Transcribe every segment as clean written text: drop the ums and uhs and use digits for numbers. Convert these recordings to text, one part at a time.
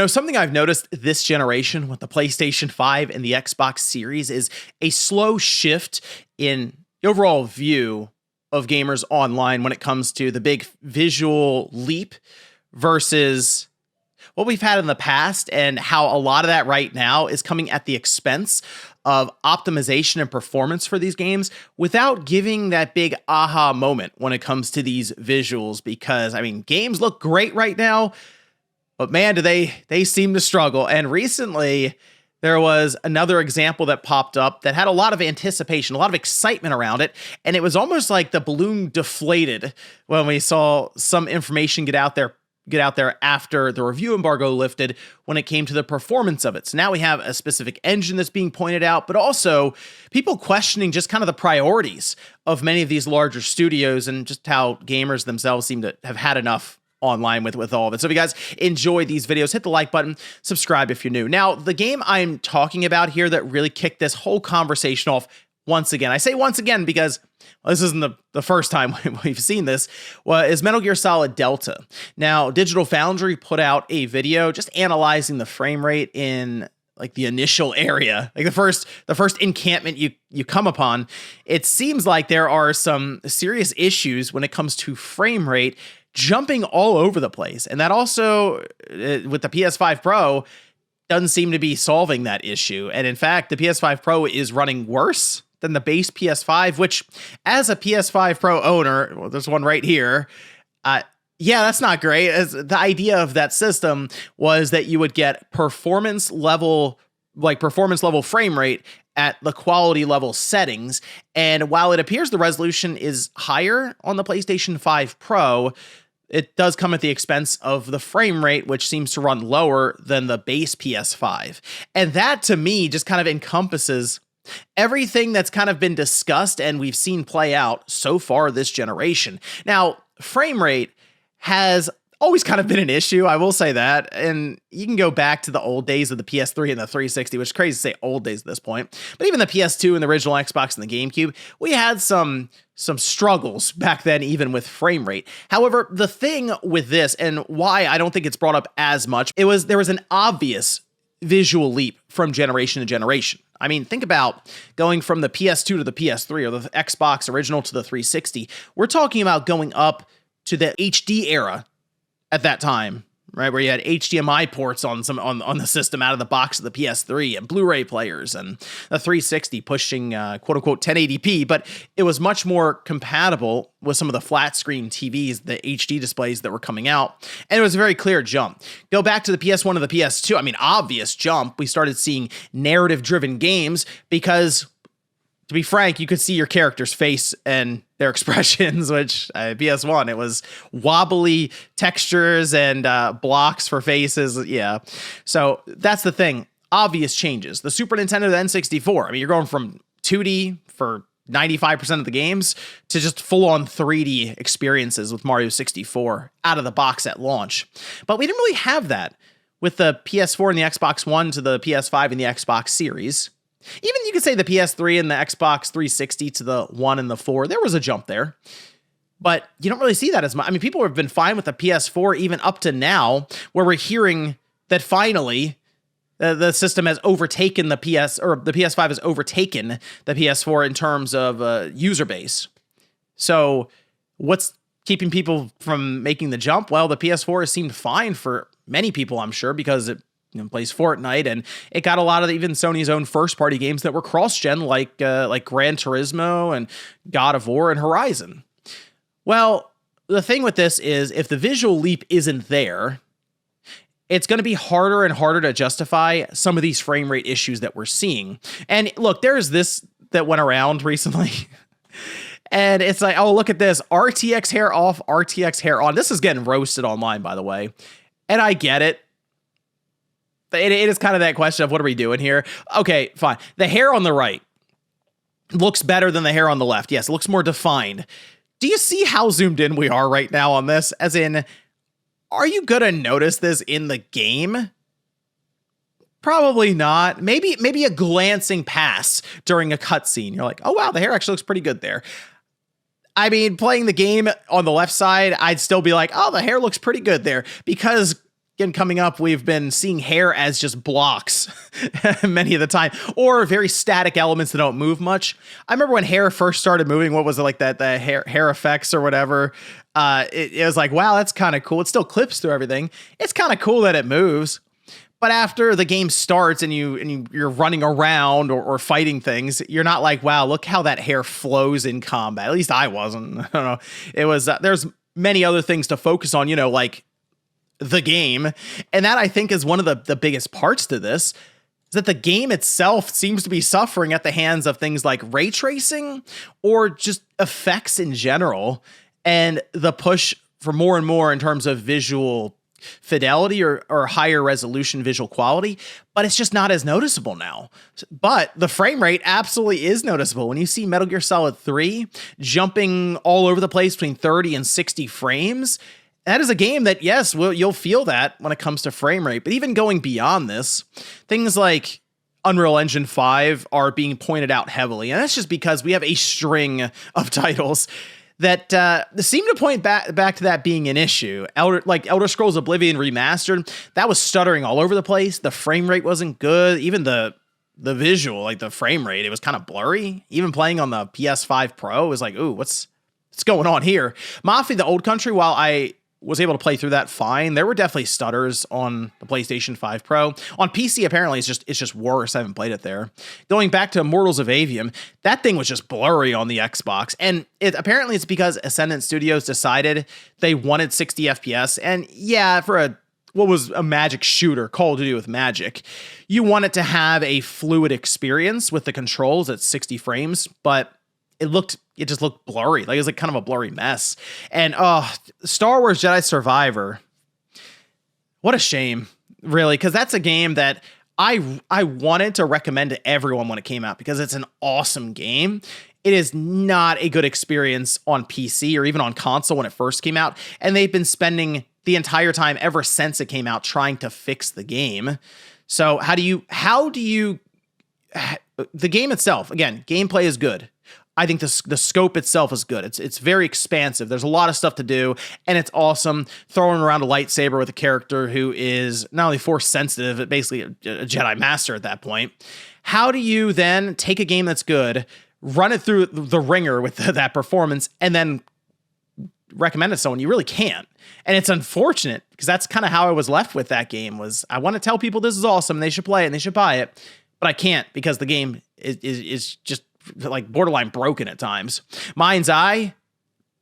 Something I've noticed this generation with the PlayStation 5 and the Xbox Series is a slow shift in the overall view of gamers online when it comes to the big visual leap versus what we've had in the past, and how a lot of that right now is coming at the expense of optimization and performance for these games without giving that big aha moment when it comes to these visuals. Because, games look great right now, but man, do they seem to struggle. And recently, there was another example that popped up that had a lot of anticipation, a lot of excitement around it. And it was almost like the balloon deflated when we saw some information get out there after the review embargo lifted when it came to the performance of it. So now we have a specific engine that's being pointed out, but also people questioning just kind of the priorities of many of these larger studios and just how gamers themselves seem to have had enough online with all of it. So if you guys enjoy these videos, hit the like button, subscribe if you're new. Now, the game I'm talking about here that really kicked this whole conversation off once again, I say once again because this isn't the first time we've seen this, is Metal Gear Solid Delta. Now, Digital Foundry put out a video just analyzing the frame rate in like the initial area, like the first encampment you come upon. It seems like there are some serious issues when it comes to frame rate jumping all over the place. And that also, with the PS5 Pro, doesn't seem to be solving that issue. And in fact, the PS5 Pro is running worse than the base PS5, which, as a PS5 Pro owner, well, there's one right here, that's not great. As the idea of that system was that you would get performance level frame rate at the quality level settings. And while it appears the resolution is higher on the PlayStation 5 Pro, it does come at the expense of the frame rate, which seems to run lower than the base PS5. And that, to me, just kind of encompasses everything that's kind of been discussed and we've seen play out so far this generation. Now, frame rate has always kind of been an issue, I will say that. And you can go back to the old days of the PS3 and the 360, which is crazy to say old days at this point. But even the PS2 and the original Xbox and the GameCube, we had some struggles back then, even with frame rate. However, the thing with this, and why I don't think it's brought up as much, there was an obvious visual leap from generation to generation. Think about going from the PS2 to the PS3 or the Xbox original to the 360. We're talking about going up to the HD era at that time, right? Where you had HDMI ports on the system out of the box of the PS3 and Blu-ray players, and the 360 pushing quote unquote 1080p, but it was much more compatible with some of the flat screen TVs, the HD displays that were coming out. And it was a very clear jump. Go back to the PS1 and the PS2. Obvious jump. We started seeing narrative driven games because, to be frank, you could see your character's face and their expressions, which PS1, it was wobbly textures and blocks for faces. Yeah. So that's the thing. Obvious changes. The Super Nintendo, the N64. You're going from 2D for 95% of the games to just full on 3D experiences with Mario 64 out of the box at launch. But we didn't really have that with the PS4 and the Xbox One to the PS5 and the Xbox Series. Even you could say the PS3 and the Xbox 360 to the 1 and the 4, there was a jump there. But you don't really see that as much. People have been fine with the PS4 even up to now, where we're hearing that finally the system has overtaken the PS5 has overtaken the PS4 in terms of user base. So what's keeping people from making the jump? Well, the PS4 has seemed fine for many people, I'm sure, because it plays Fortnite, and it got a lot of even Sony's own first-party games that were cross-gen, like Gran Turismo and God of War and Horizon. Well, the thing with this is, if the visual leap isn't there, it's going to be harder and harder to justify some of these frame rate issues that we're seeing. And look, there's this that went around recently, and it's like, oh, look at this, RTX hair off, RTX hair on. This is getting roasted online, by the way, and I get it. It is kind of that question of what are we doing here? Okay, fine. The hair on the right looks better than the hair on the left. Yes, it looks more defined. Do you see how zoomed in we are right now on this? As in, are you going to notice this in the game? Probably not. Maybe a glancing pass during a cutscene. You're like, oh, wow, the hair actually looks pretty good there. Playing the game on the left side, I'd still be like, oh, the hair looks pretty good there, because again, coming up, we've been seeing hair as just blocks many of the time, or very static elements that don't move much. I remember when hair first started moving, what was it, like that, the hair effects or whatever? It was like, wow, that's kind of cool. It still clips through everything. It's kind of cool that it moves. But after the game starts and you're running around or fighting things, you're not like, wow, look how that hair flows in combat. At least I wasn't. I don't know. It was, there's many other things to focus on, like the game. And that, I think, is one of the biggest parts to this, is that the game itself seems to be suffering at the hands of things like ray tracing or just effects in general, and the push for more and more in terms of visual fidelity or higher resolution visual quality, but it's just not as noticeable now. But the frame rate absolutely is noticeable. When you see Metal Gear Solid 3 jumping all over the place between 30 and 60 frames, that is a game that, yes, you'll feel that when it comes to frame rate. But even going beyond this, things like Unreal Engine 5 are being pointed out heavily. And that's just because we have a string of titles that seem to point back to that being an issue. Elder Scrolls Oblivion Remastered, that was stuttering all over the place. The frame rate wasn't good. Even the visual, like the frame rate, it was kind of blurry. Even playing on the PS5 Pro, it was like, ooh, what's going on here? Mafia: The Old Country, while I was able to play through that fine, there were definitely stutters on the PlayStation 5 Pro. On PC, apparently, it's just worse. I haven't played it there. Going back to Immortals of Avium, that thing was just blurry on the Xbox. And apparently it's because Ascendant Studios decided they wanted 60 FPS. And yeah, for what was a Magic shooter, Call of Duty with Magic, you want it to have a fluid experience with the controls at 60 frames, but it just looked blurry. Like it was like kind of a blurry mess. And Star Wars Jedi Survivor, what a shame, really, because that's a game that I wanted to recommend to everyone when it came out, because it's an awesome game. It is not a good experience on PC or even on console when it first came out, and they've been spending the entire time ever since it came out trying to fix the game. So how do you the game itself, again, gameplay is good. I think the scope itself is good. It's very expansive. There's a lot of stuff to do, and it's awesome. Throwing around a lightsaber with a character who is not only force sensitive, but basically a Jedi Master at that point. How do you then take a game that's good, run it through the ringer with that performance, and then recommend it to someone? You really can't. And it's unfortunate, because that's kind of how I was left with that game. Was I want to tell people this is awesome, and they should play it, and they should buy it, but I can't, because the game is just like borderline broken at times. Mind's Eye,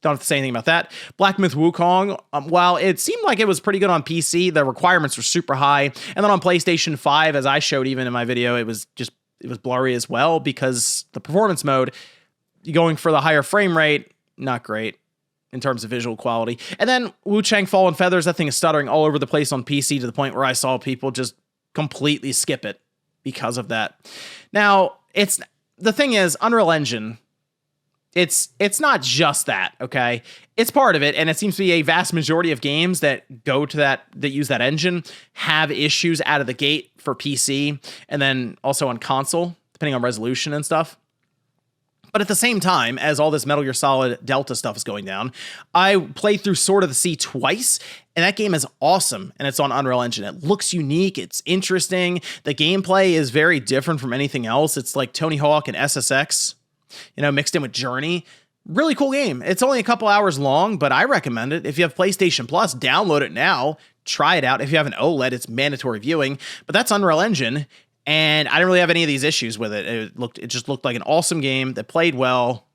don't have to say anything about that. Black Myth Wukong, while it seemed like it was pretty good on PC, the requirements were super high. And then on PlayStation 5, as I showed even in my video, it was blurry as well, because the performance mode, going for the higher frame rate, not great in terms of visual quality. And then Wu Chang Fallen Feathers, that thing is stuttering all over the place on PC to the point where I saw people just completely skip it because of that. Now, the thing is, Unreal Engine, it's not just that, okay? It's part of it, and it seems to be a vast majority of games that go to that use that engine have issues out of the gate for PC, and then also on console, depending on resolution and stuff. But at the same time, as all this Metal Gear Solid Delta stuff is going down, I played through Sword of the Sea twice, and that game is awesome, and it's on Unreal Engine. It looks unique, it's interesting, the gameplay is very different from anything else. It's like Tony Hawk and SSX, mixed in with Journey. Really cool game. It's only a couple hours long, but I recommend it. If you have PlayStation Plus, download it now, try it out. If you have an OLED, it's mandatory viewing, but that's Unreal Engine. And I didn't really have any of these issues with it. It just looked like an awesome game that played well,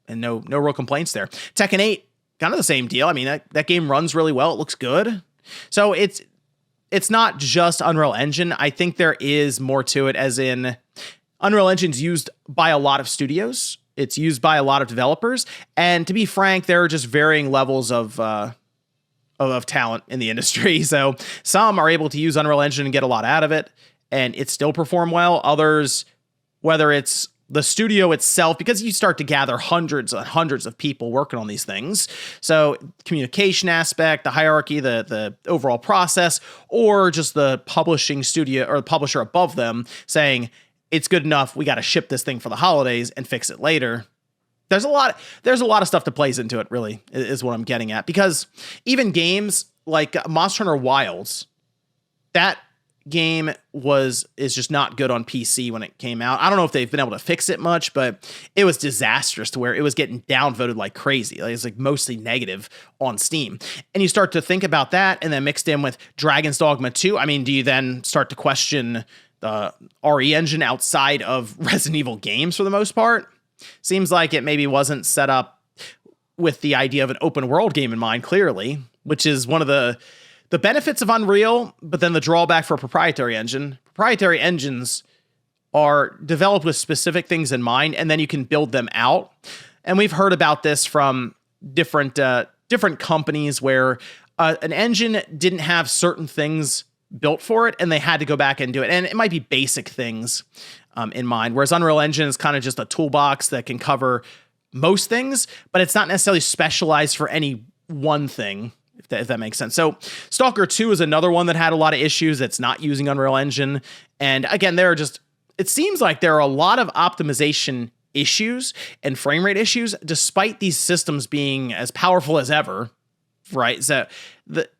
and no real complaints there. Tekken 8, kind of the same deal. I mean, that game runs really well. It looks good. So it's not just Unreal Engine. I think there is more to it, as in Unreal Engine's used by a lot of studios. It's used by a lot of developers. And to be frank, there are just varying levels of talent in the industry. So some are able to use Unreal Engine and get a lot out of it, and it still perform well. Others, whether it's the studio itself, because you start to gather hundreds and hundreds of people working on these things. So communication aspect, the hierarchy, the overall process, or just the publishing studio or the publisher above them saying, it's good enough, we got to ship this thing for the holidays and fix it later. there's a lot of stuff that plays into it, really, is what I'm getting at. Because even games like Monster Hunter Wilds, that game is just not good on PC when it came out. I don't know if they've been able to fix it much, but it was disastrous to where it was getting downvoted like crazy. Like, it's like mostly negative on Steam. And you start to think about that, and then mixed in with Dragon's Dogma 2. I mean, do you then start to question the RE engine outside of Resident Evil games for the most part? Seems like it maybe wasn't set up with the idea of an open world game in mind, clearly, which is one of the benefits of Unreal, but then the drawback for a proprietary engine. Proprietary engines are developed with specific things in mind, and then you can build them out. And we've heard about this from different companies where an engine didn't have certain things built for it, and they had to go back and do it. And it might be basic things in mind, whereas Unreal Engine is kind of just a toolbox that can cover most things, but it's not necessarily specialized for any one thing, if that makes sense. So Stalker 2 is another one that had a lot of issues that's not using Unreal Engine. And again, it seems like there are a lot of optimization issues and frame rate issues, despite these systems being as powerful as ever, right? So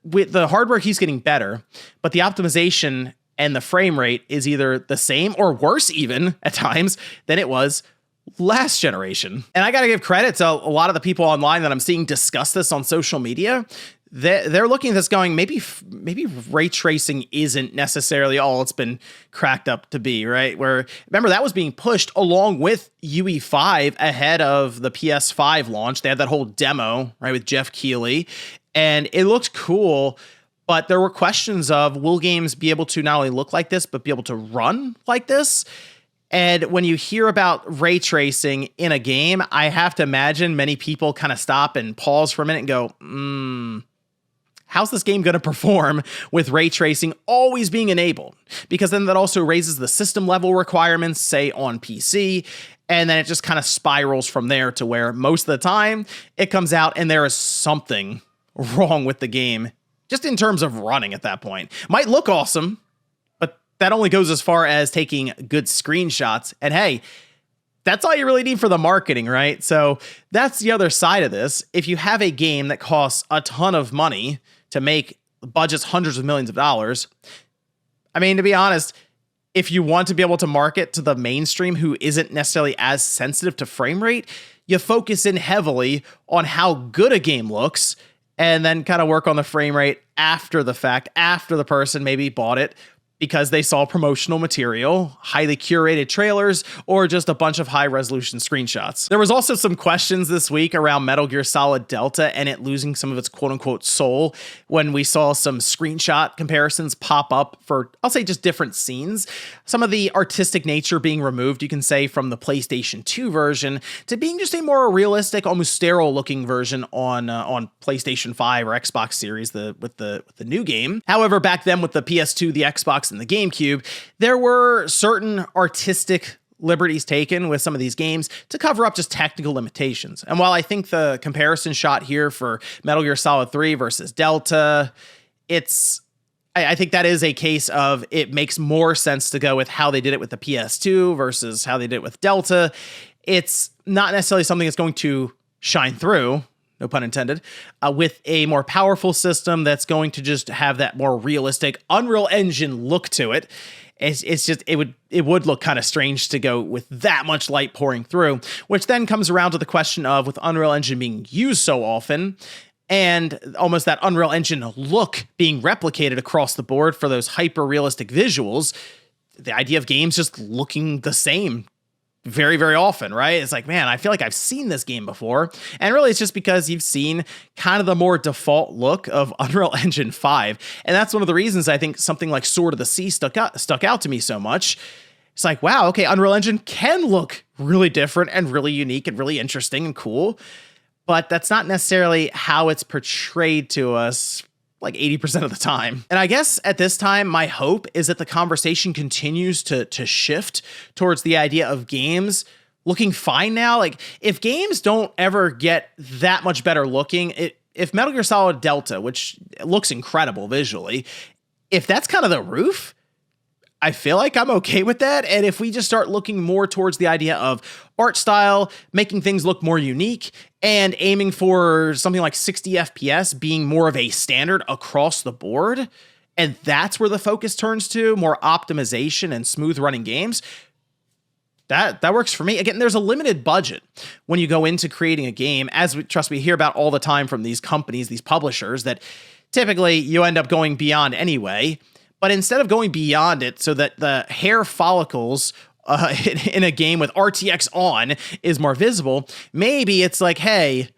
with the hardware keeps getting better, but the optimization and the frame rate is either the same or worse even at times than it was last generation. And I got to give credit to a lot of the people online that I'm seeing discuss this on social media. They're looking at this going, maybe ray tracing isn't necessarily all it's been cracked up to be, right? Where, remember, that was being pushed along with UE5 ahead of the PS5 launch. They had that whole demo, right, with Jeff Keighley, and it looked cool. But there were questions of, will games be able to not only look like this, but be able to run like this? And when you hear about ray tracing in a game, I have to imagine many people kind of stop and pause for a minute and go, how's this game going to perform with ray tracing always being enabled? Because then that also raises the system level requirements, say on PC, and then it just kind of spirals from there to where most of the time it comes out and there is something wrong with the game, just in terms of running at that point. Might look awesome, but that only goes as far as taking good screenshots. And hey, that's all you really need for the marketing, right? So that's the other side of this. If you have a game that costs a ton of money to make, budgets hundreds of millions of dollars, I mean, to be honest, if you want to be able to market to the mainstream who isn't necessarily as sensitive to frame rate, you focus in heavily on how good a game looks, and then kind of work on the frame rate after the fact, after the person maybe bought it because they saw promotional material, highly curated trailers, or just a bunch of high-resolution screenshots. There was also some questions this week around Metal Gear Solid Delta and it losing some of its quote-unquote soul when we saw some screenshot comparisons pop up for, I'll say, just different scenes. Some of the artistic nature being removed, you can say, from the PlayStation 2 version to being just a more realistic, almost sterile-looking version on PlayStation 5 or Xbox Series with the new game. However, back then with the PS2, the Xbox, and the GameCube, there were certain artistic liberties taken with some of these games to cover up just technical limitations. And while I think the comparison shot here for Metal Gear Solid 3 versus Delta, I think that is a case of it makes more sense to go with how they did it with the PS2 versus how they did it with Delta. It's not necessarily something that's going to shine through, no pun intended, with a more powerful system that's going to just have that more realistic Unreal Engine look to it. It's just, it would look kind of strange to go with that much light pouring through, which then comes around to the question of, with Unreal Engine being used so often and almost that Unreal Engine look being replicated across the board for those hyper realistic visuals, the idea of games just looking the same very, very often, right? It's like, man, I feel like I've seen this game before. And really, it's just because you've seen kind of the more default look of Unreal Engine 5. And that's one of the reasons I think something like Sword of the Sea stuck out to me so much. It's like, wow, okay, Unreal Engine can look really different and really unique and really interesting and cool. But that's not necessarily how it's portrayed to us like 80% of the time. And I guess at this time, my hope is that the conversation continues to shift towards the idea of games looking fine now. Like, if games don't ever get that much better looking, if Metal Gear Solid Delta, which looks incredible visually, if that's kind of the roof, I feel like I'm okay with that. And if we just start looking more towards the idea of art style, making things look more unique, and aiming for something like 60 FPS being more of a standard across the board, and that's where the focus turns to, more optimization and smooth running games, that works for me. Again, there's a limited budget when you go into creating a game, as we hear about all the time from these companies, these publishers, that typically you end up going beyond anyway. But instead of going beyond it so that the hair follicles in a game with RTX on is more visible, maybe it's like, hey,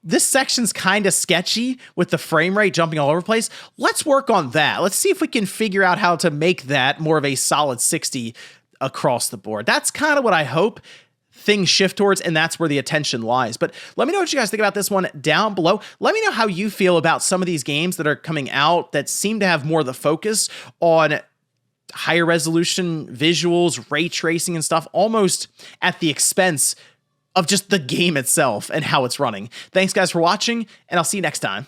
this section's kind of sketchy with the frame rate jumping all over the place. Let's work on that. Let's see if we can figure out how to make that more of a solid 60 across the board. That's kind of what I hope things shift towards, and that's where the attention lies. But let me know what you guys think about this one down below. Let me know how you feel about some of these games that are coming out that seem to have more of the focus on higher resolution visuals, ray tracing and stuff, almost at the expense of just the game itself and how it's running. Thanks guys for watching, and I'll see you next time.